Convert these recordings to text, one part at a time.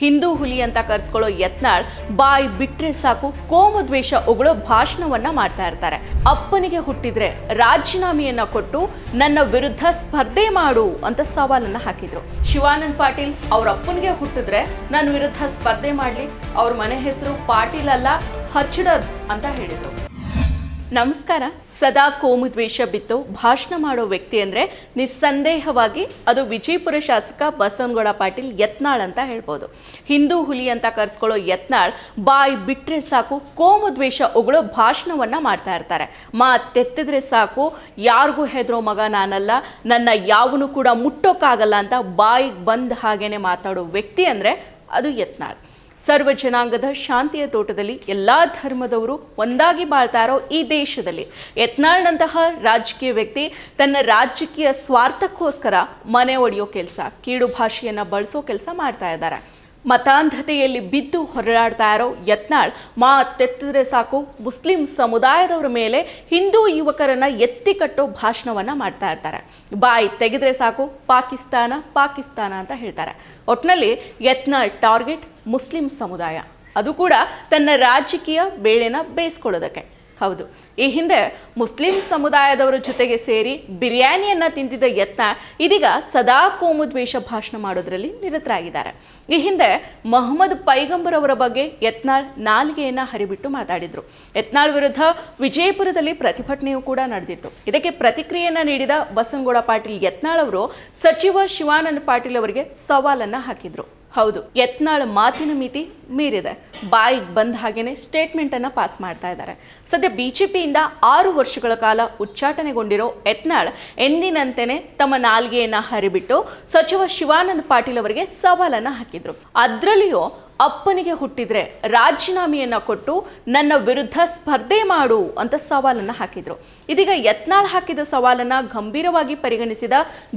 ಹಿಂದೂ ಹುಲಿ ಅಂತ ಕರೆಸ್ಕೊಳ್ಳೋ ಯತ್ನಾಳ್ ಬಾಯ್ ಬಿಟ್ರೆ ಸಾಕು ಕೋಮು ದ್ವೇಷ ಉಗುಳೋ ಭಾಷಣವನ್ನ ಮಾಡ್ತಾ ಇರ್ತಾರೆ. ಅಪ್ಪನಿಗೆ ಹುಟ್ಟಿದ್ರೆ ರಾಜೀನಾಮೆಯನ್ನ ಕೊಟ್ಟು ನನ್ನ ವಿರುದ್ಧ ಸ್ಪರ್ಧೆ ಮಾಡು ಅಂತ ಸವಾಲನ್ನ ಹಾಕಿದ್ರು. ಶಿವಾನಂದ್ ಪಾಟೀಲ್ ಅವ್ರ ಅಪ್ಪನಿಗೆ ಹುಟ್ಟಿದ್ರೆ ನನ್ನ ವಿರುದ್ಧ ಸ್ಪರ್ಧೆ ಮಾಡ್ಲಿ, ಅವ್ರ ಮನೆ ಹೆಸರು ಪಾಟೀಲ್ ಅಲ್ಲ ಹಚ್ಚಡದ್ ಅಂತ ಹೇಳಿದ್ರು. ನಮಸ್ಕಾರ. ಸದಾ ಕೋಮು ದ್ವೇಷ ಬಿತ್ತು ಭಾಷಣ ಮಾಡೋ ವ್ಯಕ್ತಿ ಅಂದ್ರೆ ನಿಸ್ಸಂದೇಹವಾಗಿ ಅದು ವಿಜಯಪುರ ಶಾಸಕ ಬಸವನಗೌಡ ಪಾಟೀಲ್ ಯತ್ನಾಳ್ ಅಂತ ಹೇಳ್ಬೋದು. ಹಿಂದೂ ಹುಲಿ ಅಂತ ಕರೆಸ್ಕೊಳ್ಳೋ ಯತ್ನಾಳ್ ಬಾಯ್ ಬಿಟ್ರೆ ಸಾಕು ಕೋಮು ದ್ವೇಷ ಉಗುಳೋ ಭಾಷಣವನ್ನ ಮಾಡ್ತಾ ಇರ್ತಾರೆ. ಮಾತೆತ್ತಿದ್ರೆ ಸಾಕು ಯಾರಿಗೂ ಹೆದರೋ ಮಗ ನಾನಲ್ಲ, ನನ್ನ ಯಾವನು ಕೂಡ ಮುಟ್ಟೋಕ್ಕಾಗಲ್ಲ ಅಂತ ಬಾಯಿಗೆ ಬಂದ ಹಾಗೇನೆ ಮಾತಾಡೋ ವ್ಯಕ್ತಿ ಅಂದ್ರೆ ಅದು ಯತ್ನಾಳ್. ಸರ್ವ ಜನಾಂಗದ ಶಾಂತಿಯ ತೋಟದಲ್ಲಿ ಎಲ್ಲ ಧರ್ಮದವರು ಒಂದಾಗಿ ಬಾಳ್ತಾ ಇರೋ ಈ ದೇಶದಲ್ಲಿ ಯತ್ನಾಳ್ನಂತಹ ರಾಜಕೀಯ ವ್ಯಕ್ತಿ ತನ್ನ ರಾಜಕೀಯ ಸ್ವಾರ್ಥಕ್ಕೋಸ್ಕರ ಮನೆ ಒಡೆಯೋ ಕೆಲಸ, ಕೀಡು ಭಾಷೆಯನ್ನು ಬಳಸೋ ಕೆಲಸ ಮಾಡ್ತಾ ಇದ್ದಾರೆ. ಮತಾಂಧತೆಯಲ್ಲಿ ಬಿದ್ದು ಹೊರಳಾಡ್ತಾ ಇರೋ ಯತ್ನಾಳ್ ಮಾತೆತ್ತಿದ್ರೆ ಸಾಕು ಮುಸ್ಲಿಂ ಸಮುದಾಯದವರ ಮೇಲೆ ಹಿಂದೂ ಯುವಕರನ್ನ ಎತ್ತಿ ಕಟ್ಟೋ ಭಾಷಣವನ್ನ ಮಾಡ್ತಾ ಇರ್ತಾರೆ. ಬಾಯಿ ತೆಗೆದ್ರೆ ಸಾಕು ಪಾಕಿಸ್ತಾನ ಪಾಕಿಸ್ತಾನ ಅಂತ ಹೇಳ್ತಾರೆ. ಒಟ್ನಲ್ಲಿ ಯತ್ನಾಳ್ ಟಾರ್ಗೆಟ್ ಮುಸ್ಲಿಂ ಸಮುದಾಯ, ಅದು ಕೂಡ ತನ್ನ ರಾಜಕೀಯ ಬೇಳೆನ ಬೇಯಿಸ್ಕೊಳ್ಳೋದಕ್ಕೆ. ಹೌದು, ಈ ಹಿಂದೆ ಮುಸ್ಲಿಂ ಸಮುದಾಯದವರ ಜೊತೆಗೆ ಸೇರಿ ಬಿರಿಯಾನಿಯನ್ನ ತಿಂದಿದ್ದ ಯತ್ನಾಳ್ ಇದೀಗ ಸದಾ ಕೋಮು ದ್ವೇಷ ಭಾಷಣ ಮಾಡೋದ್ರಲ್ಲಿ ನಿರತರಾಗಿದ್ದಾರೆ. ಈ ಹಿಂದೆ ಮೊಹಮ್ಮದ್ ಪೈಗಂಬರ್ ಅವರ ಬಗ್ಗೆ ಯತ್ನಾಳ್ ನಾಲಿಗೆಯನ್ನ ಹರಿಬಿಟ್ಟು ಮಾತಾಡಿದ್ರು. ಯತ್ನಾಳ್ ವಿರುದ್ಧ ವಿಜಯಪುರದಲ್ಲಿ ಪ್ರತಿಭಟನೆಯೂ ಕೂಡ ನಡೆದಿತ್ತು. ಇದಕ್ಕೆ ಪ್ರತಿಕ್ರಿಯೆಯನ್ನ ನೀಡಿದ ಬಸವನಗೌಡ ಪಾಟೀಲ್ ಯತ್ನಾಳ್ ಅವರು ಸಚಿವ ಶಿವಾನಂದ ಪಾಟೀಲ್ ಅವರಿಗೆ ಸವಾಲನ್ನ ಹಾಕಿದ್ರು. ಹೌದು, ಯತ್ನಾಳ್ ಮಾತಿನ ಮಿತಿ ಮೀರಿದೆ. ಬಾಯಿಗೆ ಬಂದ ಹಾಗೇನೆ ಸ್ಟೇಟ್ಮೆಂಟ್ ಅನ್ನ ಪಾಸ್ ಮಾಡ್ತಾ ಇದ್ದಾರೆ. ಸದ್ಯ ಬಿಜೆಪಿಯಿಂದ 6 ವರ್ಷಗಳ ಕಾಲ ಉಚ್ಚಾಟನೆಗೊಂಡಿರೋ ಯತ್ನಾಳ್ ಎಂದಿನಂತೆಯೇ ತಮ್ಮ ನಾಲ್ಗೆಯನ್ನ ಹರಿಬಿಟ್ಟು ಸಚಿವ ಶಿವಾನಂದ ಪಾಟೀಲ್ ಅವರಿಗೆ ಸವಾಲನ್ನ ಹಾಕಿದ್ರು. ಅದರಲ್ಲಿಯೂ ಅಪ್ಪನಿಗೆ ಹುಟ್ಟಿದ್ರೆ ರಾಜೀನಾಮೆಯನ್ನ ಕೊಟ್ಟು ನನ್ನ ವಿರುದ್ಧ ಸ್ಪರ್ಧೆ ಮಾಡು ಅಂತ ಸವಾಲನ್ನ ಹಾಕಿದ್ರು. ಇದೀಗ ಯತ್ನಾಳ್ ಹಾಕಿದ ಸವಾಲನ್ನ ಗಂಭೀರವಾಗಿ ಪರಿಗಣಿಸಿದ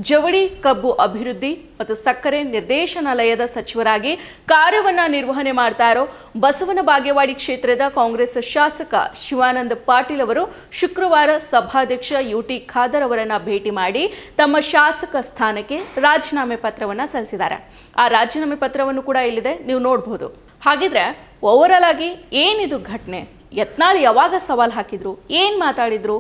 ಜವಳಿ ಕಬ್ಬು ಅಭಿವೃದ್ಧಿ ಮತ್ತು ಸಕ್ಕರೆ ನಿರ್ದೇಶನಾಲಯದ ಸಚಿವರಾಗಿ ಕಾರ್ಯವನ್ನ ನಿರ್ವಹಣೆ ಮಾಡ್ತಾ ಇರೋ ಬಸವನ ಬಾಗೇವಾಡಿ ಕ್ಷೇತ್ರದ ಕಾಂಗ್ರೆಸ್ ಶಾಸಕ ಶಿವಾನಂದ ಪಾಟೀಲ್ ಅವರು ಶುಕ್ರವಾರ ಸಭಾಧ್ಯಕ್ಷ UT ಖಾದರ್ ಅವರನ್ನ ಭೇಟಿ ಮಾಡಿ ತಮ್ಮ ಶಾಸಕ ಸ್ಥಾನಕ್ಕೆ ರಾಜೀನಾಮೆ ಪತ್ರವನ್ನ ಸಲ್ಲಿಸಿದ್ದಾರೆ. ಆ ರಾಜೀನಾಮೆ ಪತ್ರವನ್ನು ಕೂಡ ಇಲ್ಲಿದೆ, ನೀವು ನೋಡಬಹುದು. ಹಾಗಿದ್ರೆ ಓವರಾಲ್ ಆಗಿ ಏನಿದು ಘಟನೆ? ಯತ್ನಾಳ್ ಯಾವಾಗ ಸವಾಲ್ ಹಾಕಿದ್ರು, ಏನ್ ಮಾತಾಡಿದ್ರು?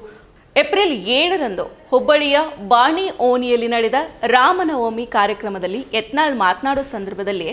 ಏಪ್ರಿಲ್ 7ರಂದು ಹುಬ್ಬಳ್ಳಿಯ ಬಾಣಿ ಓಣಿಯಲ್ಲಿ ನಡೆದ ರಾಮನವಮಿ ಕಾರ್ಯಕ್ರಮದಲ್ಲಿ ಯತ್ನಾಳ್ ಮಾತನಾಡೋ ಸಂದರ್ಭದಲ್ಲಿ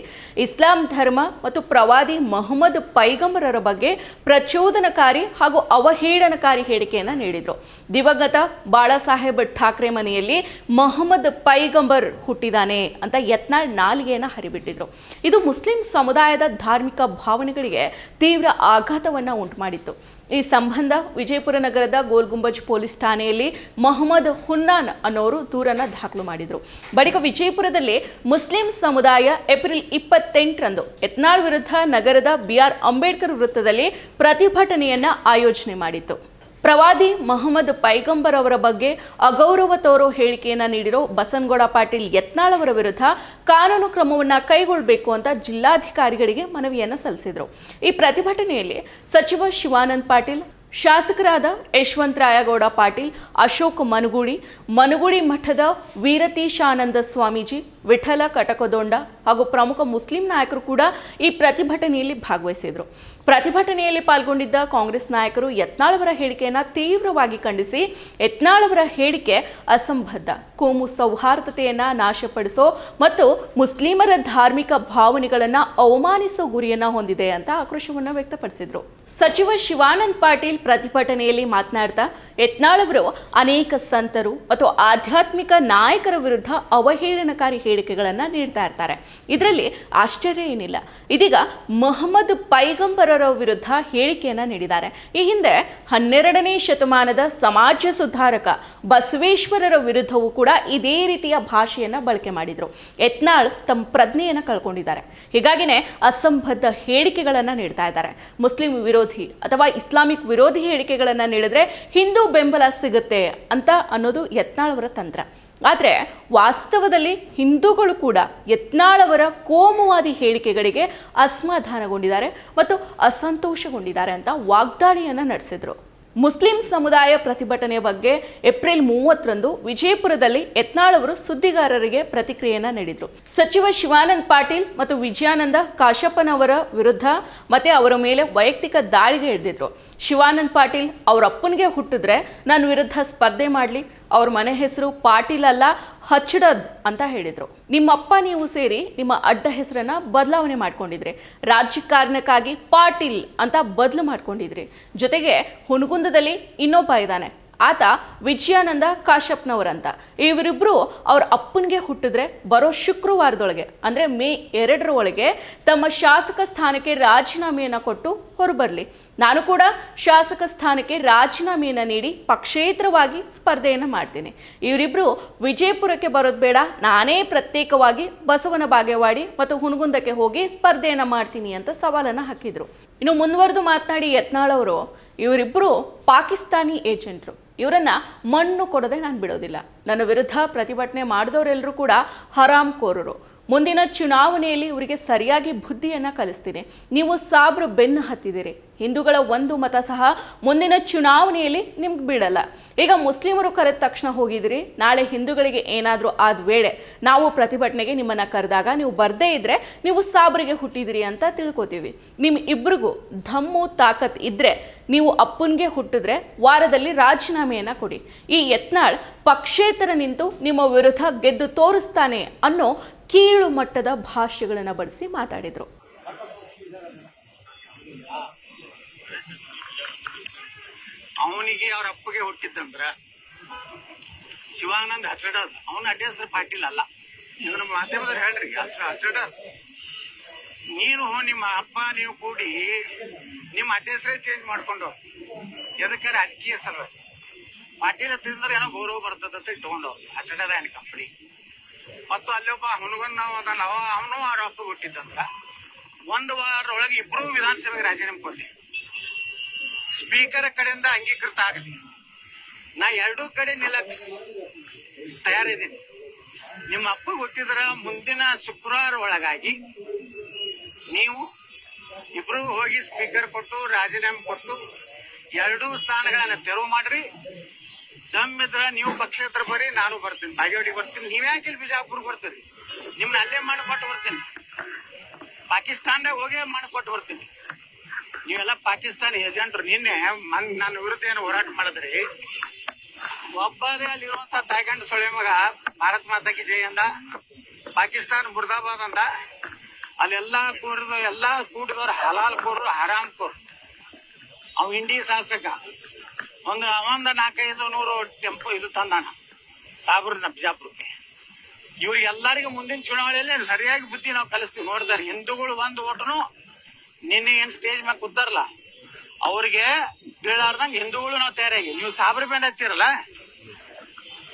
ಇಸ್ಲಾಂ ಧರ್ಮ ಮತ್ತು ಪ್ರವಾದಿ ಮೊಹಮ್ಮದ್ ಪೈಗಂಬರರ ಬಗ್ಗೆ ಪ್ರಚೋದನಕಾರಿ ಹಾಗೂ ಅವಹೇಳನಕಾರಿ ಹೇಳಿಕೆಯನ್ನು ನೀಡಿದರು. ದಿವಂಗತ ಬಾಳಾಸಾಹೇಬ್ ಠಾಕ್ರೆ ಮನೆಯಲ್ಲಿ ಮೊಹಮ್ಮದ್ ಪೈಗಂಬರ್ ಹುಟ್ಟಿದಾನೆ ಅಂತ ಯತ್ನಾಳ್ ನಾಲಿಗೆಯನ್ನು ಹರಿಬಿಟ್ಟಿದ್ರು. ಇದು ಮುಸ್ಲಿಂ ಸಮುದಾಯದ ಧಾರ್ಮಿಕ ಭಾವನೆಗಳಿಗೆ ತೀವ್ರ ಆಘಾತವನ್ನು ಉಂಟುಮಾಡಿತ್ತು. ಈ ಸಂಬಂಧ ವಿಜಯಪುರ ನಗರದ ಗೋಲ್ ಗುಂಬಜ್ ಪೊಲೀಸ್ ಠಾಣೆಯಲ್ಲಿ ಮೊಹಮ್ಮದ್ ಹುನ್ನಾನ್ ಅನ್ನೋರು ದೂರನ್ನ ದಾಖಲು ಮಾಡಿದ್ರು. ಬಳಿಕ ವಿಜಯಪುರದಲ್ಲಿ ಮುಸ್ಲಿಂ ಸಮುದಾಯ ಏಪ್ರಿಲ್ 28ರಂದು ಯತ್ನಾಳ್ ವಿರುದ್ಧ ನಗರದ BR ಅಂಬೇಡ್ಕರ್ ವೃತ್ತದಲ್ಲಿ ಪ್ರತಿಭಟನೆಯನ್ನ ಆಯೋಜನೆ ಮಾಡಿತ್ತು. ಪ್ರವಾದಿ ಮೊಹಮ್ಮದ್ ಪೈಗಂಬರ್ ಅವರ ಬಗ್ಗೆ ಅಗೌರವ ತೋರೋ ಹೇಳಿಕೆಯನ್ನ ನೀಡಿರೋ ಬಸವನಗೌಡ ಪಾಟೀಲ್ ಯತ್ನಾಳ್ ಅವರ ವಿರುದ್ಧ ಕಾನೂನು ಕ್ರಮವನ್ನ ಕೈಗೊಳ್ಳಬೇಕು ಅಂತ ಜಿಲ್ಲಾಧಿಕಾರಿಗಳಿಗೆ ಮನವಿಯನ್ನ ಸಲ್ಲಿಸಿದ್ರು. ಈ ಪ್ರತಿಭಟನೆಯಲ್ಲಿ ಸಚಿವ ಶಿವಾನಂದ ಪಾಟೀಲ್, ಶಾಸಕರಾದ ಯಶವಂತರಾಯಗೌಡ ಪಾಟೀಲ್, ಅಶೋಕ್ ಮನುಗುಡಿ ಮಠದ ವೀರತೀಶಾನಂದ ಸ್ವಾಮೀಜಿ, ವಿಠಲ ಕಟಕದೊಂಡ ಹಾಗೂ ಪ್ರಮುಖ ಮುಸ್ಲಿಂ ನಾಯಕರು ಕೂಡ ಈ ಪ್ರತಿಭಟನೆಯಲ್ಲಿ ಭಾಗವಹಿಸಿದ್ರು. ಪ್ರತಿಭಟನೆಯಲ್ಲಿ ಪಾಲ್ಗೊಂಡಿದ್ದ ಕಾಂಗ್ರೆಸ್ ನಾಯಕರು ಯತ್ನಾಳ್ ಅವರ ಹೇಳಿಕೆಯನ್ನು ತೀವ್ರವಾಗಿ ಖಂಡಿಸಿ ಯತ್ನಾಳ್ ಅವರ ಹೇಳಿಕೆ ಅಸಂಬದ್ಧ, ಕೋಮು ಸೌಹಾರ್ದತೆಯನ್ನ ನಾಶಪಡಿಸೋ ಮತ್ತು ಮುಸ್ಲಿಮರ ಧಾರ್ಮಿಕ ಭಾವನೆಗಳನ್ನ ಅವಮಾನಿಸೋ ಗುರಿಯನ್ನ ಹೊಂದಿದೆ ಅಂತ ಆಕ್ರೋಶವನ್ನ ವ್ಯಕ್ತಪಡಿಸಿದ್ರು. ಸಚಿವ ಶಿವಾನಂದ ಪಾಟೀಲ್ ಪ್ರತಿಭಟನೆಯಲ್ಲಿ ಮಾತನಾಡ್ತಾ ಯತ್ನಾಳ್ ಅವರು ಅನೇಕ ಸಂತರು ಮತ್ತು ಆಧ್ಯಾತ್ಮಿಕ ನಾಯಕರ ವಿರುದ್ಧ ಅವಹೇಳನಕಾರಿ ಹೇಳಿಕೆಗಳನ್ನ ನೀಡ್ತಾ ಇರ್ತಾರೆ. ಇದರಲ್ಲಿ ಆಶ್ಚರ್ಯ ಏನಿಲ್ಲ. ಇದೀಗ ಮೊಹಮ್ಮದ್ ಪೈಗಂಬರರ ವಿರುದ್ಧ ಹೇಳಿಕೆಯನ್ನ ನೀಡಿದ್ದಾರೆ. ಈ ಹಿಂದೆ 12ನೇ ಶತಮಾನದ ಸಮಾಜ ಸುಧಾರಕ ಬಸವೇಶ್ವರರ ವಿರುದ್ಧವೂ ಕೂಡ ಇದೇ ರೀತಿಯ ಭಾಷೆಯನ್ನ ಬಳಕೆ ಮಾಡಿದ್ರು. ಯತ್ನಾಳ್ ತಮ್ಮ ಪ್ರಜ್ಞೆಯನ್ನ ಕಳ್ಕೊಂಡಿದ್ದಾರೆ. ಹೀಗಾಗಿನೇ ಅಸಂಬದ್ಧ ಹೇಳಿಕೆಗಳನ್ನ ನೀಡ್ತಾ ಇದ್ದಾರೆ. ಮುಸ್ಲಿಂ ವಿರೋಧಿ ಅಥವಾ ಇಸ್ಲಾಮಿಕ್ ವಿರೋಧಿ ಹೇಳಿಕೆಗಳನ್ನ ನೀಡಿದ್ರೆ ಹಿಂದೂ ಬೆಂಬಲ ಸಿಗುತ್ತೆ ಅಂತ ಅನ್ನೋದು ಯತ್ನಾಳ್ ಅವರ ತಂತ್ರ. ಆದರೆ ವಾಸ್ತವದಲ್ಲಿ ಹಿಂದೂಗಳು ಕೂಡ ಯತ್ನಾಳ್ ಅವರ ಕೋಮುವಾದಿ ಹೇಳಿಕೆಗಳಿಗೆ ಅಸಮಾಧಾನಗೊಂಡಿದ್ದಾರೆ ಮತ್ತು ಅಸಂತೋಷಗೊಂಡಿದ್ದಾರೆ ಅಂತ ವಾಗ್ದಾಳಿಯನ್ನು ನಡೆಸಿದ್ರು. ಮುಸ್ಲಿಂ ಸಮುದಾಯ ಪ್ರತಿಭಟನೆ ಬಗ್ಗೆ ಏಪ್ರಿಲ್ 30ರಂದು ವಿಜಯಪುರದಲ್ಲಿ ಯತ್ನಾಳ್ ಅವರು ಸುದ್ದಿಗಾರರಿಗೆ ಪ್ರತಿಕ್ರಿಯೆಯನ್ನ ನೀಡಿದರು. ಸಚಿವ ಶಿವಾನಂದ ಪಾಟೀಲ್ ಮತ್ತು ವಿಜಯಾನಂದ ಕಾಶಪ್ಪನವರ ವಿರುದ್ಧ ಮತ್ತೆ ಅವರ ಮೇಲೆ ವೈಯಕ್ತಿಕ ದಾಳಿಗೆ ಇಳಿದಿದ್ರು. ಶಿವಾನಂದ ಪಾಟೀಲ್ ಅವ್ರ ಅಪ್ಪನಿಗೆ ಹುಟ್ಟಿದ್ರೆ ನನ್ನ ವಿರುದ್ಧ ಸ್ಪರ್ಧೆ ಮಾಡಲಿ, ಅವ್ರ ಮನೆ ಹೆಸರು ಪಾಟೀಲ್ ಅಲ್ಲ ಹಚ್ಚಡದ್ ಅಂತ ಹೇಳಿದ್ರು. ನಿಮ್ಮಪ್ಪ ನೀವು ಸೇರಿ ನಿಮ್ಮ ಅಡ್ಡ ಹೆಸರನ್ನ ಬದಲಾವಣೆ ಮಾಡ್ಕೊಂಡಿದ್ರಿ, ರಾಜಕಾರಣಕ್ಕಾಗಿ ಪಾಟೀಲ್ ಅಂತ ಬದಲು ಮಾಡ್ಕೊಂಡಿದ್ರಿ. ಜೊತೆಗೆ ಹುನಗುಂದದಲ್ಲಿ ಇನ್ನೊಬ್ಬ ಇದ್ದಾನೆ, ಆತ ವಿಜಯಾನಂದ ಕಾಶಪ್ಪನವರಂತ. ಇವರಿಬ್ರು ಅವ್ರ ಅಪ್ಪನಿಗೆ ಹುಟ್ಟಿದ್ರೆ ಬರೋ ಶುಕ್ರವಾರದೊಳಗೆ ಅಂದರೆ ಮೇ 2ರ ಒಳಗೆ ತಮ್ಮ ಶಾಸಕ ಸ್ಥಾನಕ್ಕೆ ರಾಜೀನಾಮೆಯನ್ನು ಕೊಟ್ಟು ಹೊರಬರಲಿ. ನಾನು ಕೂಡ ಶಾಸಕ ಸ್ಥಾನಕ್ಕೆ ರಾಜೀನಾಮೆಯನ್ನು ನೀಡಿ ಪಕ್ಷೇತರವಾಗಿ ಸ್ಪರ್ಧೆಯನ್ನು ಮಾಡ್ತೀನಿ. ಇವರಿಬ್ರು ವಿಜಯಪುರಕ್ಕೆ ಬರೋದು ಬೇಡ, ನಾನೇ ಪ್ರತ್ಯೇಕವಾಗಿ ಬಸವನ ಬಾಗೇವಾಡಿ ಮತ್ತು ಹುನಗುಂದಕ್ಕೆ ಹೋಗಿ ಸ್ಪರ್ಧೆಯನ್ನು ಮಾಡ್ತೀನಿ ಅಂತ ಸವಾಲನ್ನು ಹಾಕಿದ್ರು. ಇನ್ನು ಮುಂದುವರೆದು ಮಾತನಾಡಿ ಯತ್ನಾಳ್ ಅವರು, ಇವರಿಬ್ಬರು ಪಾಕಿಸ್ತಾನಿ ಏಜೆಂಟ್ರು, ಇವರನ್ನ ಮಣ್ಣು ಕೊಡದೆ ನಾನು ಬಿಡೋದಿಲ್ಲ. ನನ್ನ ವಿರುದ್ಧ ಪ್ರತಿಭಟನೆ ಮಾಡಿದವರೆಲ್ಲರೂ ಕೂಡ ಹರಾಮ್ ಕೋರರು. ಮುಂದಿನ ಚುನಾವಣೆಯಲ್ಲಿ ಇವರಿಗೆ ಸರಿಯಾಗಿ ಬುದ್ಧಿಯನ್ನು ಕಲಿಸ್ತೀನಿ. ನೀವು ಸಾಬ್ರು ಬೆನ್ನು ಹತ್ತಿದ್ದೀರಿ. ಹಿಂದೂಗಳ ಒಂದು ಮತ ಸಹ ಮುಂದಿನ ಚುನಾವಣೆಯಲ್ಲಿ ನಿಮ್ಗೆ ಬಿಡಲ್ಲ. ಈಗ ಮುಸ್ಲಿಮರು ಕರೆದ ತಕ್ಷಣ ಹೋಗಿದ್ದೀರಿ, ನಾಳೆ ಹಿಂದೂಗಳಿಗೆ ಏನಾದರೂ ಆದ ವೇಳೆ ನಾವು ಪ್ರತಿಭಟನೆಗೆ ನಿಮ್ಮನ್ನು ಕರೆದಾಗ ನೀವು ಬರದೇ ಇದ್ದರೆ ನೀವು ಸಾಬ್ರಿಗೆ ಹುಟ್ಟಿದಿರಿ ಅಂತ ತಿಳ್ಕೊತೀವಿ. ನಿಮ್ಮ ಇಬ್ಬರಿಗೂ ಧಮ್ಮು ತಾಕತ್ ಇದ್ದರೆ ನೀವು ಅಪ್ಪನಿಗೆ ಹುಟ್ಟಿದ್ರೆ ವಾರದಲ್ಲಿ ರಾಜೀನಾಮೆಯನ್ನು ಕೊಡಿ. ಈ ಯತ್ನಾಳ್ ಪಕ್ಷೇತರ ನಿಂತು ನಿಮ್ಮ ವಿರುದ್ಧ ಗೆದ್ದು ತೋರಿಸ್ತಾನೆ ಅನ್ನೋ ಕೀಳು ಮಟ್ಟದ ಭಾಷೆಗಳನ್ನು ಬಳಸಿ ಮಾತಾಡಿದರು. ಅವನಿಗೆ ಅವ್ರ ಅಪ್ಪಗೆ ಹುಟ್ಟಿದ್ದಂದ್ರ ಶಿವಾನಂದ್ ಹಚ್ಚಡದ್, ಅವನ ಅಡ್ಡ ಹೆಸರು ಪಾಟೀಲ್ ಅಲ್ಲ. ಇದನ್ನ ಮಾಧ್ಯಮದವ್ರು ಹೇಳ್ರಿ, ಹಚ್ಚಡದ್. ನೀನು ನಿಮ್ಮ ಅಪ್ಪ ನೀವು ಕೂಡಿ ನಿಮ್ಮ ಅಡ್ಡ ಹೆಸರೇ ಚೇಂಜ್ ಮಾಡ್ಕೊಂಡು ಎದಕ್ಕೆ ರಾಜಕೀಯ ಸಲುವಾಗಿ ಪಾಟೀಲ್ ಹತ್ತಿದ್ರೆ ಏನೋ ಗೌರವ ಬರ್ತದಂತ ಇಟ್ಕೊಂಡವ್ರು. ಹಚ್ಚಡದ ಏನ್ ಕಂಪನಿ. ಮತ್ತು ಅಲ್ಲೊಬ್ಬ ಹುನಗನ್ನ ಅವನು ಅವ್ರ ಅಪ್ಪಗೆ ಹುಟ್ಟಿದ್ದಂದ್ರ 1 ವಾರದೊಳಗೆ ಇಬ್ರು ವಿಧಾನಸಭೆಗೆ ರಾಜೀನಾಮೆ ಕೊಡ್ಲಿ, ಸ್ಪೀಕರ್ ಕಡೆಯಿಂದ ಅಂಗೀಕೃತ ಆಗಲಿ. ನಾ ಎರಡೂ ಕಡೆ ನಿಲ್ಲಕ್ ತಯಾರಿದ್ದೀನಿ. ನಿಮ್ಮ ಅಪ್ಪಗೆ ಹುಟ್ಟಿದ್ರ ಮುಂದಿನ ಶುಕ್ರವಾರ ಒಳಗಾಗಿ ನೀವು ಇಬ್ರು ಹೋಗಿ ಸ್ಪೀಕರ್ ಕೊಟ್ಟು ರಾಜೀನಾಮೆ ಕೊಟ್ಟು 2 ಸ್ಥಾನಗಳನ್ನ ತೆರವು ಮಾಡ್ರಿ. ದಮ್ಮಿದ್ರ ನೀವು ಪಕ್ಷೇತರ ಬರ್ರಿ, ನಾನು ಬರ್ತೀನಿ, ಬಾಗೇವಾಡಿಗೆ ಬರ್ತೀನಿ. ನೀವ್ಯಾಕೆ ಇಲ್ಲಿ ಬಿಜಾಪುರ್ ಬರ್ತೀರಿ? ನಿಮ್ನ ಅಲ್ಲೇ ಮಾಡಿಕೊಟ್ಟು ಬರ್ತೀನಿ, ಪಾಕಿಸ್ತಾನದಾಗ ಹೋಗಿ ಮಾಡಿಕೊಟ್ಟು ಬರ್ತೀನಿ. ನೀವೆಲ್ಲ ಪಾಕಿಸ್ತಾನ ಏಜೆಂಟ್ರು. ನಿನ್ನೆ ನನ್ನ ವಿರುದ್ಧ ಏನು ಹೋರಾಟ ಮಾಡಿದ್ರಿ? ಒಬ್ಬರೇ ಅಲ್ಲಿರುವಂತ ತಾಯ್ಕಂಡು ಸೊಳ್ಳೆ ಮಗ ಭಾರತ್ ಮಾತಾಕಿ ಜೈ ಅಂದ, ಪಾಕಿಸ್ತಾನ ಮುರ್ದಾಬಾದ್ ಅಂದ. ಅಲ್ಲೆಲ್ಲಾ ಕೂಡಿದವ್ರು ಹಲಾಲ್ ಕೋರ್ರು, ಹರಾಮ್ ಕೋರ್. ಅವ್ ಇಂಡಿ ಶಾಸಕ ಒಂದ್ 400-500 ಟೆಂಪೋ ಇದು ತಂದಾನ ಸಾಬ್ರನ್ನ ಬಿಜಾಪುರಕ್ಕೆ. ಇವ್ರಿಗೆಲ್ಲರಿಗೂ ಮುಂದಿನ ಚುನಾವಣೆಯಲ್ಲಿ ಸರಿಯಾಗಿ ಬುದ್ಧಿ ನಾವು ಕಲಿಸ್ತೀವಿ. ನೋಡಿದಾರೆ ಹಿಂದೂಗಳು 1 ಓಟನು ನಿನ್ನೆ ಏನ್ ಸ್ಟೇಜ್ ಮ್ಯಾಗ ಕೂತಾರಲ್ಲ ಅವ್ರಿಗೆ ಬೀಳಾರ್ದಂಗ ಹಿಂದೂಗಳು ನಾವು ತಯಾರಾಗಿ. ನೀವು ಸಾಬ್ರ ಬ್ಯಾನ್ ಹತ್ತಿರಲ್ಲ,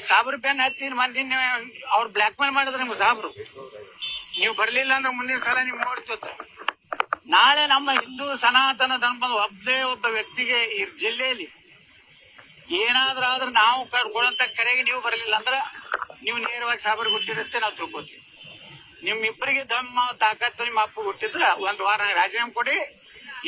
ಸಾಬ್ರ ಬ್ಯಾನ್ ಹತ್ತಿ ಮಂದಿನ ಅವ್ರು ಬ್ಲಾಕ್ ಮೇಲ್ ಮಾಡಿದ್ರೆ ನಿಮ್ಗೆ ಸಾಬ್ರು. ನೀವು ಬರ್ಲಿಲ್ಲ ಅಂದ್ರೆ ಮುಂದಿನ ಸಲ ನಿಮ್ಗೆ ನೋಡ್ತಿತ್ತು. ನಾಳೆ ನಮ್ಮ ಹಿಂದೂ ಸನಾತನ ಧರ್ಮದ ಒಬ್ಬ ವ್ಯಕ್ತಿಗೆ ಈ ಜಿಲ್ಲೆಯಲ್ಲಿ ಏನಾದ್ರೂ ಆದ್ರೆ ನಾವು ಕೊಡಂತ ಕರೆಗೆ ನೀವು ಬರಲಿಲ್ಲ ಅಂದ್ರೆ ನೀವು ನೇರವಾಗಿ ಸಾಬ್ರಿಗೆ ಹುಟ್ಟಿರುತ್ತೆ ನಾವು ತಿಳ್ಕೊತೀವಿ. ನಿಮ್ಮಿಬ್ಬರಿಗೆ ದಮ್ಮ ತಾಕತ್ತು ನಿಮ್ಮ ಅಪ್ಪ ಹುಟ್ಟಿದ್ರ 1 ವಾರ ರಾಜೀನಾಮೆ ಕೊಡಿ.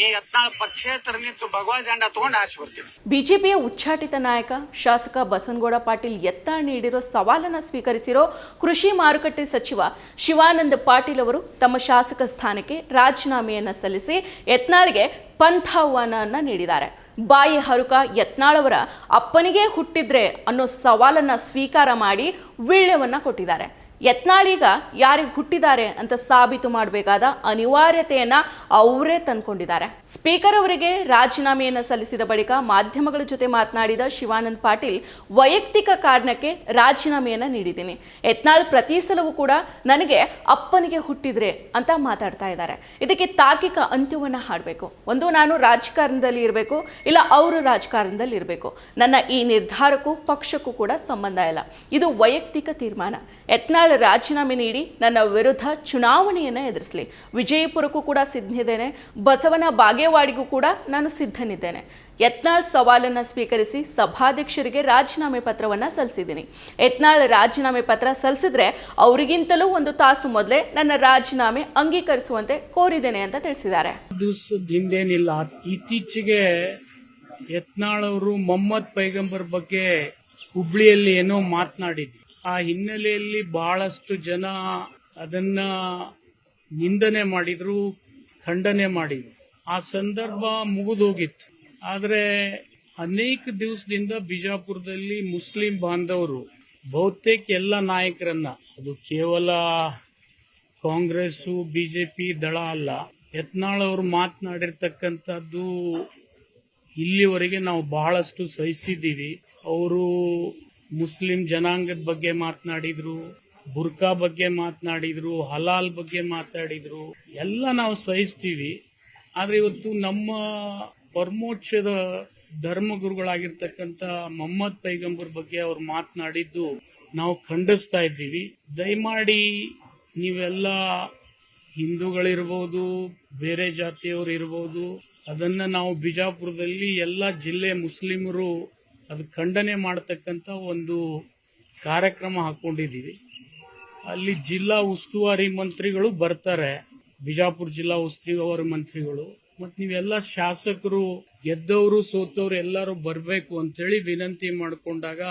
ಈ ಯತ್ನಾಳ್ ಪಕ್ಷೇತರ ನಿಂತು ಭಗವಾ ಜೆಂಡಾ ತಗೊಂಡು ಆಚೆ ಬರ್ತೀವಿ. ಬಿಜೆಪಿಯ ಉಚ್ಚಾಟಿತ ನಾಯಕ ಶಾಸಕ ಬಸನಗೌಡ ಪಾಟೀಲ್ ಯತ್ನಾಳ್ ನೀಡಿರೋ ಸವಾಲನ್ನು ಸ್ವೀಕರಿಸಿರೋ ಕೃಷಿ ಮಾರುಕಟ್ಟೆ ಸಚಿವ ಶಿವಾನಂದ ಪಾಟೀಲ್ ಅವರು ತಮ್ಮ ಶಾಸಕ ಸ್ಥಾನಕ್ಕೆ ರಾಜೀನಾಮೆಯನ್ನು ಸಲ್ಲಿಸಿ ಯತ್ನಾಳ್ಗೆ ಪಂಥಾಹ್ವಾನವನ್ನು ನೀಡಿದ್ದಾರೆ. ಬಾಯಿ ಹರುಕ ಯತ್ನಾಳ್ ಅವರ ಅಪ್ಪನಿಗೆ ಹುಟ್ಟಿದ್ರೆ ಅನ್ನೋ ಸವಾಲನ್ನು ಸ್ವೀಕಾರ ಮಾಡಿ ವೀಳ್ಯವನ್ನು ಕೊಟ್ಟಿದ್ದಾರೆ. ಯತ್ನಾಳ್ ಈಗ ಯಾರಿಗೆ ಹುಟ್ಟಿದ್ದಾರೆ ಅಂತ ಸಾಬೀತು ಮಾಡಬೇಕಾದ ಅನಿವಾರ್ಯತೆಯನ್ನ ಅವರೇ ತಂದ್ಕೊಂಡಿದ್ದಾರೆ. ಸ್ಪೀಕರ್ ಅವರಿಗೆ ರಾಜೀನಾಮೆಯನ್ನು ಸಲ್ಲಿಸಿದ ಬಳಿಕ ಮಾಧ್ಯಮಗಳ ಜೊತೆ ಮಾತನಾಡಿದ ಶಿವಾನಂದ ಪಾಟೀಲ್, ವೈಯಕ್ತಿಕ ಕಾರಣಕ್ಕೆ ರಾಜೀನಾಮೆಯನ್ನು ನೀಡಿದ್ದೀನಿ. ಯತ್ನಾಳ್ ಪ್ರತಿ ಸಲವೂ ಕೂಡ ನನಗೆ ಅಪ್ಪನಿಗೆ ಹುಟ್ಟಿದ್ರೆ ಅಂತ ಮಾತಾಡ್ತಾ ಇದ್ದಾರೆ. ಇದಕ್ಕೆ ತಾರ್ಕಿಕ ಅಂತ್ಯವನ್ನು ಹಾಡಬೇಕು. ಒಂದು, ನಾನು ರಾಜಕಾರಣದಲ್ಲಿ ಇರಬೇಕು, ಇಲ್ಲ ಅವರು ರಾಜಕಾರಣದಲ್ಲಿ ಇರಬೇಕು. ನನ್ನ ಈ ನಿರ್ಧಾರಕ್ಕೂ ಪಕ್ಷಕ್ಕೂ ಕೂಡ ಸಂಬಂಧ ಇಲ್ಲ. ಇದು ವೈಯಕ್ತಿಕ ತೀರ್ಮಾನ. ಯತ್ನಾಳ್ ರಾಜೀನಾಮೆ ನೀಡಿ ನನ್ನ ವಿರುದ್ಧ ಚುನಾವಣೆಯನ್ನು ಎದುರಿಸಲಿ. ವಿಜಯಪುರಕ್ಕೂ ಕೂಡ ಸಿದ್ಧನಿದ್ದೇನೆ, ಬಸವನ ಬಾಗೇವಾಡಿಗೂ ಕೂಡ ನಾನು ಸಿದ್ಧನಿದ್ದೇನೆ. ಯತ್ನಾಳ್ ಸವಾಲನ್ನು ಸ್ವೀಕರಿಸಿ ಸಭಾಧ್ಯಕ್ಷರಿಗೆ ರಾಜೀನಾಮೆ ಪತ್ರವನ್ನು ಸಲ್ಲಿಸಿದ್ದೀನಿ. ಯತ್ನಾಳ್ ರಾಜೀನಾಮೆ ಪತ್ರ ಸಲ್ಲಿಸಿದ್ರೆ ಅವರಿಗಿಂತಲೂ 1 ತಾಸು ಮೊದಲೇ ನನ್ನ ರಾಜೀನಾಮೆ ಅಂಗೀಕರಿಸುವಂತೆ ಕೋರಿದ್ದೇನೆ ಅಂತ ತಿಳಿಸಿದ್ದಾರೆ. ದಿವಸದಿಂದೇನಿಲ್ಲ, ಇತ್ತೀಚೆಗೆ ಯತ್ನಾಳ್ ಅವರು ಮೊಹಮ್ಮದ್ ಪೈಗಂಬರ್ ಬಗ್ಗೆ ಹುಬ್ಳಿಯಲ್ಲಿ ಏನೋ ಮಾತನಾಡಿದ್ರು. ಆ ಹಿನ್ನೆಲೆಯಲ್ಲಿ ಬಹಳಷ್ಟು ಜನ ಅದನ್ನ ನಿಂದನೆ ಮಾಡಿದ್ರು, ಖಂಡನೆ ಮಾಡಿದ್ರು. ಆ ಸಂದರ್ಭ ಮುಗಿದೋಗಿತ್ತು. ಆದರೆ ಅನೇಕ ದಿವಸದಿಂದ ಬಿಜಾಪುರದಲ್ಲಿ ಮುಸ್ಲಿಂ ಬಾಂಧವರು ಬಹುತೇಕ ಎಲ್ಲ ನಾಯಕರನ್ನ, ಅದು ಕೇವಲ ಕಾಂಗ್ರೆಸ್ಸು ಬಿಜೆಪಿ ದಳ ಅಲ್ಲ, ಯತ್ನಾಳ್ ಅವರು ಮಾತನಾಡಿರ್ತಕ್ಕಂಥದ್ದು ಇಲ್ಲಿವರೆಗೆ ನಾವು ಬಹಳಷ್ಟು ಸಹಿಸಿದ್ದೀವಿ. ಅವರು ಮುಸ್ಲಿಂ ಜನಾಂಗದ ಬಗ್ಗೆ ಮಾತನಾಡಿದ್ರು, ಬುರ್ಕಾ ಬಗ್ಗೆ ಮಾತನಾಡಿದ್ರು, ಹಲಾಲ್ ಬಗ್ಗೆ ಮಾತಾಡಿದ್ರು, ಎಲ್ಲ ನಾವು ಸಹಿಸ್ತೀವಿ. ಆದ್ರೆ ಇವತ್ತು ನಮ್ಮ ಪರಮೋಚ್ಚದ ಧರ್ಮಗುರುಗಳಾಗಿರ್ತಕ್ಕಂಥ ಮೊಹಮ್ಮದ್ ಪೈಗಂಬರ್ ಬಗ್ಗೆ ಅವ್ರು ಮಾತನಾಡಿದ್ದು ನಾವು ಖಂಡಿಸ್ತಾ ಇದ್ದೀವಿ. ದಯಮಾಡಿ ನೀವೆಲ್ಲ ಹಿಂದೂಗಳಿರ್ಬೋದು, ಬೇರೆ ಜಾತಿಯವರು ಇರ್ಬೋದು, ಅದನ್ನ ನಾವು ಬಿಜಾಪುರದಲ್ಲಿ ಎಲ್ಲ ಜಿಲ್ಲೆ ಮುಸ್ಲಿಮರು ಅದು ಖಂಡನೆ ಮಾಡತಕ್ಕಂಥ ಒಂದು ಕಾರ್ಯಕ್ರಮ ಹಾಕೊಂಡಿದ್ದೀವಿ. ಅಲ್ಲಿ ಜಿಲ್ಲಾ ಉಸ್ತುವಾರಿ ಮಂತ್ರಿಗಳು ಬರ್ತಾರೆ, ಬಿಜಾಪುರ ಜಿಲ್ಲಾ ಉಸ್ತುವಾರಿ ಮಂತ್ರಿಗಳು. ಮತ್ತು ನೀವೆಲ್ಲ ಶಾಸಕರು, ಗೆದ್ದವರು ಸೋತವರು ಎಲ್ಲರೂ ಬರಬೇಕು ಅಂತೇಳಿ ವಿನಂತಿ ಮಾಡಿಕೊಂಡಾಗ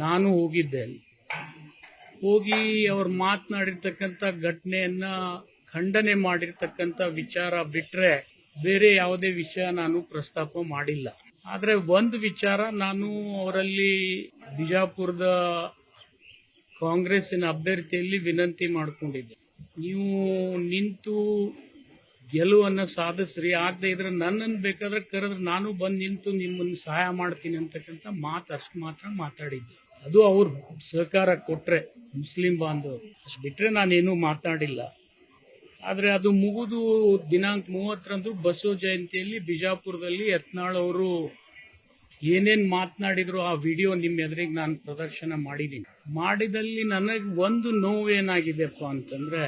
ನಾನು ಹೋಗಿದ್ದೇನೆ. ಹೋಗಿ ಅವ್ರು ಮಾತನಾಡಿರ್ತಕ್ಕಂಥ ಘಟನೆಯನ್ನ ಖಂಡನೆ ಮಾಡಿರ್ತಕ್ಕಂಥ ವಿಚಾರ ಬಿಟ್ರೆ ಬೇರೆ ಯಾವುದೇ ವಿಷಯ ನಾನು ಪ್ರಸ್ತಾಪ ಮಾಡಿಲ್ಲ. ಆದ್ರೆ ಒಂದು ವಿಚಾರ ನಾನು ಅವರಲ್ಲಿ ಬಿಜಾಪುರದ ಕಾಂಗ್ರೆಸ್ಸಿನ ಅಭ್ಯರ್ಥಿಯಲ್ಲಿ ವಿನಂತಿ ಮಾಡಿಕೊಂಡಿದ್ದೆ. ನೀವು ನಿಂತು ಗೆಲುವನ್ನು ಸಾಧಿಸ್ರಿ, ಆಗದೆ ಇದ್ರೆ ನನ್ನನ್ನು ಬೇಕಾದ್ರೆ ಕರೆದ್ರೆ ನಾನು ಬಂದು ನಿಂತು ನಿಮ್ಮನ್ನು ಸಹಾಯ ಮಾಡ್ತೀನಿ ಅಂತಕ್ಕಂಥ ಮಾತು ಅಷ್ಟು ಮಾತ್ರ ಮಾತಾಡಿದ್ದೆ. ಅದು ಅವ್ರು ಸಹಕಾರ ಕೊಟ್ರೆ ಮುಸ್ಲಿಂ ಬಾಂಧವರು, ಅಷ್ಟು ಬಿಟ್ರೆ ನಾನೇನು ಮಾತಾಡಿಲ್ಲ. ಆದ್ರೆ ಅದು ಮುಗಿದು ದಿನಾಂಕ 30ರಂದು ಬಸವ ಜಯಂತಿಯಲ್ಲಿ ಬಿಜಾಪುರದಲ್ಲಿ ಯತ್ನಾಳ್ ಅವರು ಏನೇನ್ ಮಾತನಾಡಿದ್ರು ಆ ವಿಡಿಯೋ ನಿಮ್ಮ ಎದುರಿಗೆ ನಾನು ಪ್ರದರ್ಶನ ಮಾಡಿದ್ದೀನಿ. ಮಾಡಿದಲ್ಲಿ ನನಗೆ ಒಂದು ನೋವೇನಾಗಿದೆಪ್ಪ ಅಂತಂದ್ರೆ,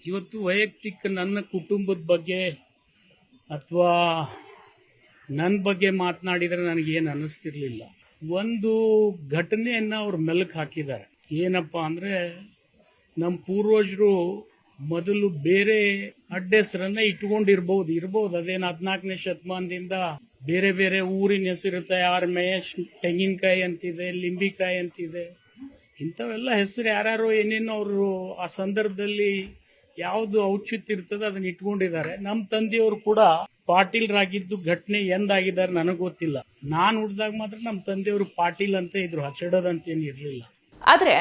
ಇವತ್ತು ವೈಯಕ್ತಿಕ ನನ್ನ ಕುಟುಂಬದ ಬಗ್ಗೆ ಅಥವಾ ನನ್ನ ಬಗ್ಗೆ ಮಾತನಾಡಿದ್ರೆ ನನಗೇನು ಅನ್ನಿಸ್ತಿರ್ಲಿಲ್ಲ. ಒಂದು ಘಟನೆಯನ್ನ ಅವ್ರು ಮೆಲುಕು ಹಾಕಿದ್ದಾರೆ. ಏನಪ್ಪಾ ಅಂದ್ರೆ, ನಮ್ಮ ಪೂರ್ವಜರು ಮೊದಲು ಬೇರೆ ಅಡ್ಡೆಸರನ್ನ ಇಟ್ಕೊಂಡಿರ್ಬೋದು, ಅದೇನು 14ನೇ ಶತಮಾನದಿಂದ ಬೇರೆ ಬೇರೆ ಊರಿನ ಹೆಸರಿರುತ್ತೆ. ಯಾರ ಮಹೇಶ್ ತೆಂಗಿನಕಾಯಿ ಅಂತಿದೆ, ಲಿಂಬಿಕಾಯಿ ಅಂತಿದೆ, ಇಂಥವೆಲ್ಲ ಹೆಸರು ಯಾರ್ಯಾರೋ ಏನೇನೋ ಅವರು ಆ ಸಂದರ್ಭದಲ್ಲಿ ಯಾವುದು ಔಚಿತ್ಯ ಇರ್ತದೆ ಅದನ್ನ ಇಟ್ಕೊಂಡಿದ್ದಾರೆ. ನಮ್ಮ ತಂದೆಯವರು ಕೂಡ ಪಾಟೀಲ್ರಾಗಿದ್ದು ಘಟನೆ ಎಂದಾಗಿದ್ದಾರೆ ನನಗೆ ಗೊತ್ತಿಲ್ಲ. ನಾನು ಹುಟ್ಟಿದಾಗ ಮಾತ್ರ ನಮ್ಮ ತಂದೆಯವರು ಪಾಟೀಲ್ ಅಂತ ಇದ್ರು, ಹಚ್ಚಡೋದಂತೇನು ಇರಲಿಲ್ಲ. ಆದರೆ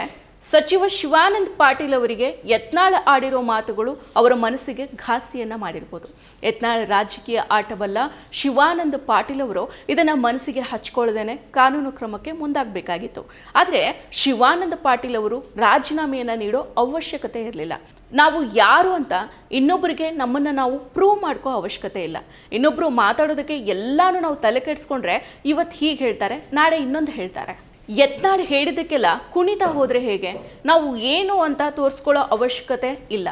ಸಚಿವ ಶಿವಾನಂದ ಪಾಟೀಲ್ ಅವರಿಗೆ ಯತ್ನಾಳ್ ಆಡಿರೋ ಮಾತುಗಳು ಅವರ ಮನಸ್ಸಿಗೆ ಘಾಸಿಯನ್ನ ಮಾಡಿರ್ಬೋದು. ಯತ್ನಾಳ್ ರಾಜಕೀಯ ಆಟವಲ್ಲ, ಶಿವಾನಂದ ಪಾಟೀಲ್ ಅವರು ಇದನ್ನ ಮನಸ್ಸಿಗೆ ಹಚ್ಕೊಳ್ಳದೇನೆ ಕಾನೂನು ಕ್ರಮಕ್ಕೆ ಮುಂದಾಗಬೇಕಾಗಿತ್ತು. ಆದರೆ ಶಿವಾನಂದ ಪಾಟೀಲ್ ಅವರು ರಾಜೀನಾಮೆಯನ್ನ ನೀಡೋ ಅವಶ್ಯಕತೆ ಇರಲಿಲ್ಲ. ನಾವು ಯಾರು ಅಂತ ಇನ್ನೊಬ್ಬರಿಗೆ ನಮ್ಮನ್ನ ನಾವು ಪ್ರೂವ್ ಮಾಡ್ಕೋ ಅವಶ್ಯಕತೆ ಇಲ್ಲ. ಇನ್ನೊಬ್ರು ಮಾತಾಡೋದಕ್ಕೆ ಎಲ್ಲಾನು ನಾವು ತಲೆ ಕೆಡಿಸ್ಕೊಂಡ್ರೆ ಇವತ್ತು ಹೀಗೆ ಹೇಳ್ತಾರೆ, ನಾಳೆ ಇನ್ನೊಂದು ಹೇಳ್ತಾರೆ. ಯತ್ನಾಳ್ ಹೇಳಿದ್ದಕ್ಕೆಲ್ಲ ಕುಣಿತಾ ಹೋದ್ರೆ ಹೇಗೆ? ನಾವು ಏನು ಅಂತ ತೋರಿಸ್ಕೊಳ್ಳೋ ಅವಶ್ಯಕತೆ ಇಲ್ಲ.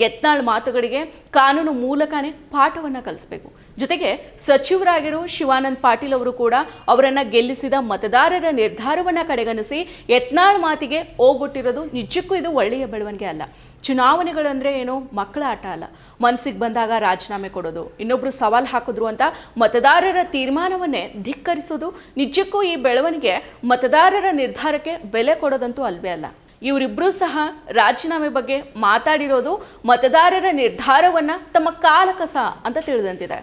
ಯತ್ನಾಳ್ ಮಾತುಗಳಿಗೆ ಕಾನೂನು ಮೂಲಕನೇ ಪಾಠವನ್ನು ಕಲಿಸಬೇಕು. ಜೊತೆಗೆ ಸಚಿವರಾಗಿರೋ ಶಿವಾನಂದ ಪಾಟೀಲ್ ಅವರು ಕೂಡ ಅವರನ್ನ ಗೆಲ್ಲಿಸಿದ ಮತದಾರರ ನಿರ್ಧಾರವನ್ನ ಕಡೆಗಣಿಸಿ ಯತ್ನಾಳ್ ಮಾತಿಗೆ ಓಗೊಟ್ಟಿರೋದು ನಿಜಕ್ಕೂ ಇದು ಒಳ್ಳೆಯ ಬೆಳವಣಿಗೆ ಅಲ್ಲ. ಚುನಾವಣೆಗಳಂದ್ರೆ ಏನು ಮಕ್ಕಳ ಆಟ ಅಲ್ಲ. ಮನಸ್ಸಿಗೆ ಬಂದಾಗ ರಾಜೀನಾಮೆ ಕೊಡೋದು, ಇನ್ನೊಬ್ರು ಸವಾಲು ಹಾಕಿದ್ರು ಅಂತ ಮತದಾರರ ತೀರ್ಮಾನವನ್ನೇ ಧಿಕ್ಕರಿಸೋದು ನಿಜಕ್ಕೂ ಈ ಬೆಳವಣಿಗೆ ಮತದಾರರ ನಿರ್ಧಾರಕ್ಕೆ ಬೆಲೆ ಕೊಡೋದಂತೂ ಅಲ್ವೇ ಅಲ್ಲ. ಇವರಿಬ್ಬರೂ ಸಹ ರಾಜೀನಾಮೆ ಬಗ್ಗೆ ಮಾತಾಡಿರೋದು ಮತದಾರರ ನಿರ್ಧಾರವನ್ನ ತಮ್ಮ ಕಾಲಕಸ ಅಂತ ತಿಳಿದಂತಿದೆ.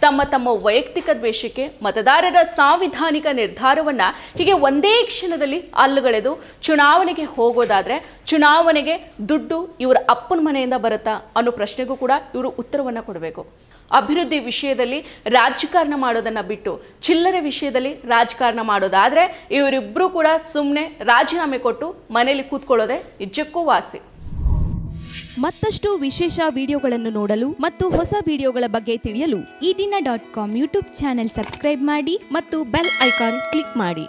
ತಮ್ಮ ವೈಯಕ್ತಿಕ ದ್ವೇಷಕ್ಕೆ ಮತದಾರರ ಸಾಂವಿಧಾನಿಕ ನಿರ್ಧಾರವನ್ನ ಹೀಗೆ ಒಂದೇ ಕ್ಷಣದಲ್ಲಿ ಅಲ್ಲುಗಳೆದು ಚುನಾವಣೆಗೆ ಹೋಗೋದಾದ್ರೆ ಚುನಾವಣೆಗೆ ದುಡ್ಡು ಇವರ ಅಪ್ಪನ ಮನೆಯಿಂದ ಬರುತ್ತಾ ಅನ್ನೋ ಪ್ರಶ್ನೆಗೂ ಕೂಡ ಇವರು ಉತ್ತರವನ್ನ ಕೊಡಬೇಕು. ಅಭಿವೃದ್ಧಿ ವಿಷಯದಲ್ಲಿ ರಾಜಕಾರಣ ಮಾಡೋದನ್ನ ಬಿಟ್ಟು ಚಿಲ್ಲರೆ ವಿಷಯದಲ್ಲಿ ರಾಜಕಾರಣ ಮಾಡೋದಾದ್ರೆ ಇವರಿಬ್ಬರು ಕೂಡ ಸುಮ್ಮನೆ ರಾಜೀನಾಮೆ ಕೊಟ್ಟು ಮನೆಯಲ್ಲಿ ಕೂತ್ಕೊಳ್ಳೋದೆ ನಿಜಕ್ಕೂ ವಾಸಿ. ಮತ್ತಷ್ಟು ವಿಶೇಷ ವಿಡಿಯೋಗಳನ್ನು ನೋಡಲು ಮತ್ತು ಹೊಸ ವಿಡಿಯೋಗಳ ಬಗ್ಗೆ ತಿಳಿಯಲು ಈ ದಿನ .com ಯೂಟ್ಯೂಬ್ ಚಾನೆಲ್ ಸಬ್ಸ್ಕ್ರೈಬ್ ಮಾಡಿ ಮತ್ತು ಬೆಲ್ ಐಕಾನ್ ಕ್ಲಿಕ್ ಮಾಡಿ.